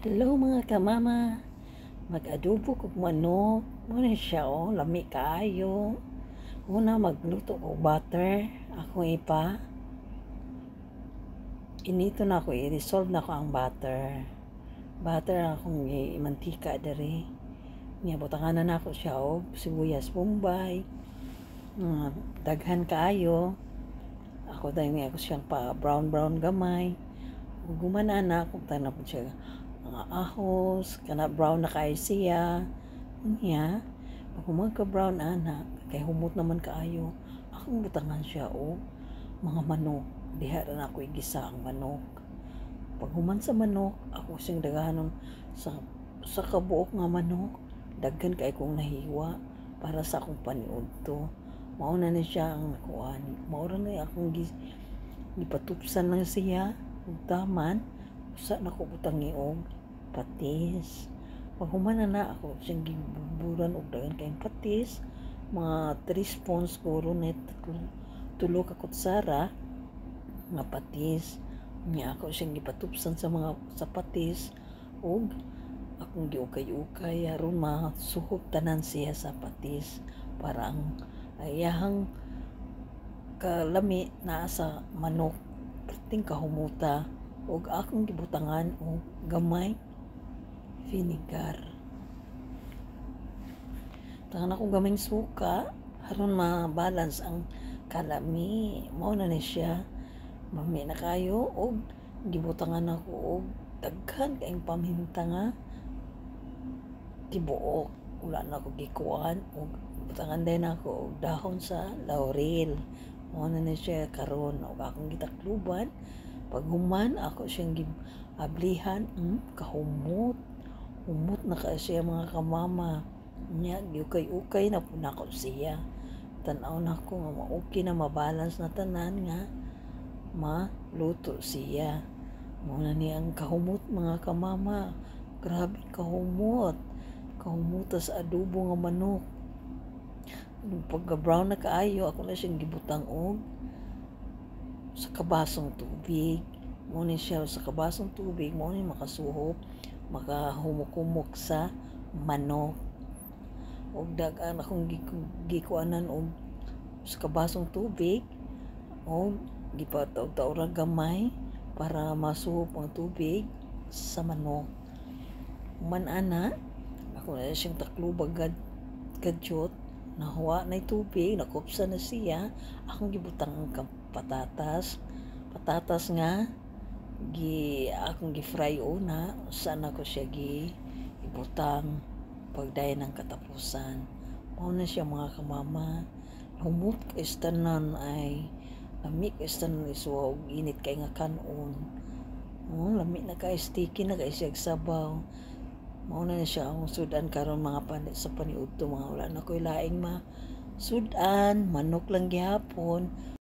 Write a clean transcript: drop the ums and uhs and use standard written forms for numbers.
Hello mga kamama, mag-adobo kog manok. Muna siya lami kaayo. Una magluto og butter. Ako ipa. Inito na ako, i-resolve na ko ang butter. Butter akong mantika diri. Niya butanganan na ako siya og sibuyas bombay. Daghan kaayo. Ako dahil ako siyang pa brown gamay. Gumana na ako tanap siya mga ahos, kana brown na kay siya. Niya, pag ka brown ana, kay humot naman kaayo. Akong butangan siya mga manok. Diha na ako igisa ang manok. Pag human sa manok, ako siyang daghanon sa kabuok nga manok. Daghan kay kong nahiwa para sa akong paniudto. Mauna na siya ang nakuan. Maura na akong gipatupsan lang siya. Taman, usa na ko butang og patis. Pag humana na ako siyang gibuburan og dagan kayong patis, mga 3 spoons siguro net tulo ka kutsara nga patis. Nya ako siyang gipatupsan sa patis og akong giukay-ukay aron masuhog tanan siya sa patis para ang ayahang kalami naa sa manok perting kahumuta og akong gibutangan og gamay vinegar. Tangan ako gamay suka aron ma-balance ang kalami. Mao na ni siya. Mami na kayo og gibutangan ako og daghan kaayong paminta nga tibuok. Wala na ako gikuan og butangan din ako og dahon sa laurel. Mao na siya karon og akong gitakluban. Pag human ako siyang ablihan, kahumot. Humot na ka siya mga kamama. Nya giukay-ukay na po na ko siya. Tanaw na ko nga okay na mabalance na tanan nga maluto siya. Muna ni ang kahumot mga kamama. Grabe kahumot. Kahumuta sa adobo nga manok. Pagka brown na kaayo, ako na siyang gibutang og sa kabasong tubig. Muna siya sa kabasong tubig, muna makasuhop, makahumok-humok sa manok. Og dagan akong gikuanan og sa kabasong tubig og gipataw-taw gamay para masuhop ang tubig sa manok. Man ana, ako na siyang taklubag kadyot. Nahuwa na tubig, nakupsa na siya. Akong gibutang ang patatas. Patatas nga, akong gifry una. Saan ako siya ibutang pagdayan ng katapusan. Mauna siya mga kamama. Humot ka istanan ay lamig istanan isuwa og init kay nga kanon. Lamig na kay sticky na kay siya sabaw. Mauna na siya ang sudan karon mga panit sa paniudto mga wala na ko'y laing sudan manok lang gihapon